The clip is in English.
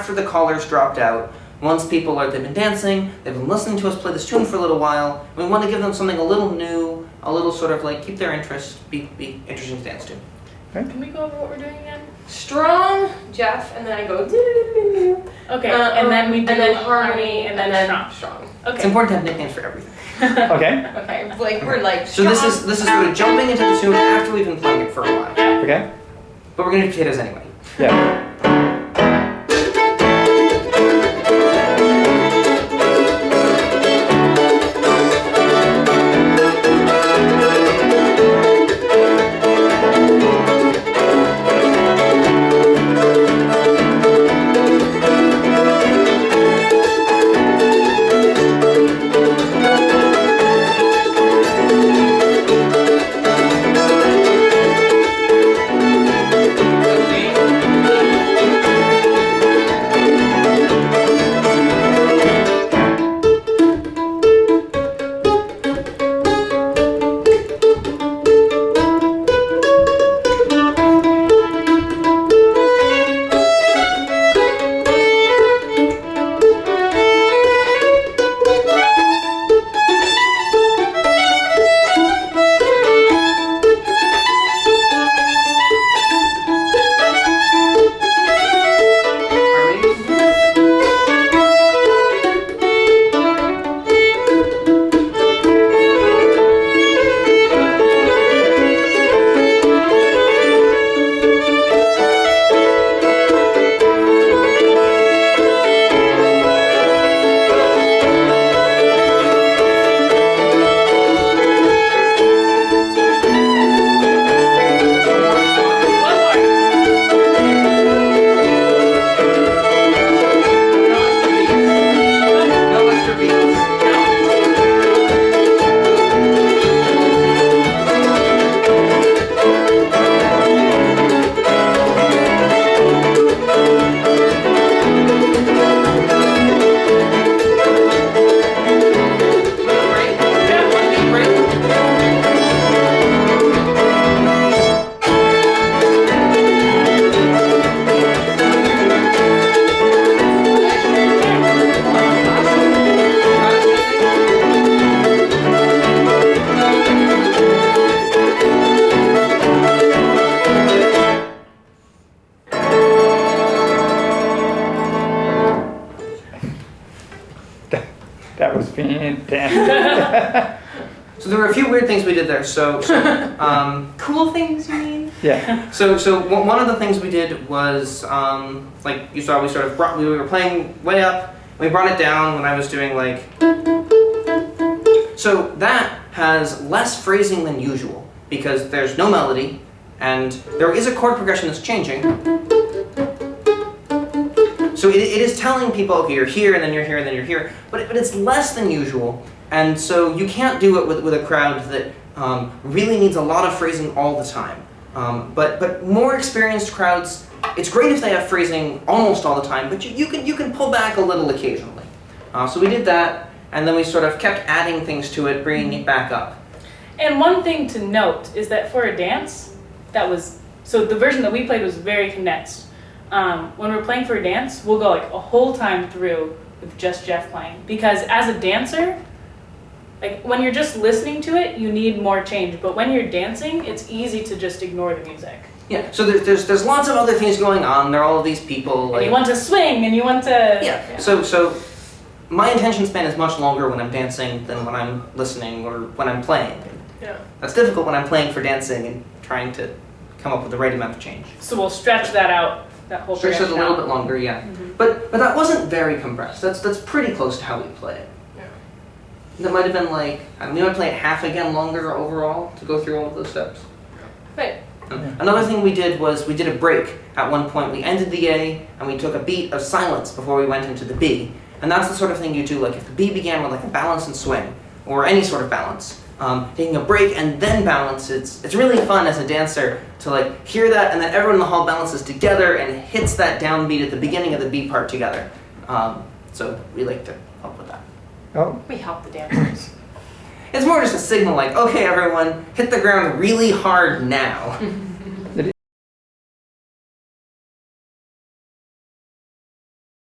after the callers dropped out, once people they've been dancing, they've been listening to us play this tune for a little while, we want to give them something a little new, a little sort of like keep their interest, be interesting to dance to. Okay. Can we go over what we're doing again? Strong, Jeff, and then I go do. Okay, and then we do and then harmony, and then strong. Okay. It's important to have nicknames for everything. Okay. Okay, like we're like. So this is sort of jumping into the tune after we've been playing it for a while. Okay. But we're gonna do potatoes anyway. Yeah. That was fantastic. So there were a few weird things we did there. So Cool things, you mean? Yeah. So one of the things we did was like you saw, we were playing way up. We brought it down when I was doing like. So that has less phrasing than usual because there's no melody and there is a chord progression that's changing. So it is telling people, okay, you're here and then you're here and then you're here, but it's less than usual. And so you can't do it with a crowd that really needs a lot of phrasing all the time. But more experienced crowds, it's great if they have phrasing almost all the time, but you can pull back a little occasionally. So we did that, and then we sort of kept adding things to it, bringing it back up. And one thing to note is that for a dance, so the version that we played was very condensed. When we're playing for a dance, we'll go like a whole time through with just Jeff playing. Because as a dancer, like when you're just listening to it, you need more change. But when you're dancing, it's easy to just ignore the music. Yeah, so there's lots of other things going on. There are all of these people. And you want to swing, and you want to... Yeah, so my attention span is much longer when I'm dancing than when I'm listening or when I'm playing. Yeah. That's difficult when I'm playing for dancing and trying to come up with the right amount of change. So we'll stretch that out, that whole Stretch it a progression little out. bit longer, yeah. Mm-hmm. But that wasn't very compressed. That's pretty close to how we play it. Yeah. That might have been like, we might play it half again longer overall to go through all of those steps. Right. Another thing we did was we did a break. At one point we ended the A and we took a beat of silence before we went into the B. And that's the sort of thing you do, like if the B began with like a balance and swing, or any sort of balance, taking a break and then balance, it's really fun as a dancer to like hear that and then everyone in the hall balances together and hits that downbeat at the beginning of the B part together. So we like to help with that. Oh, We help the dancers. It's more just a signal like, okay everyone, hit the ground really hard now.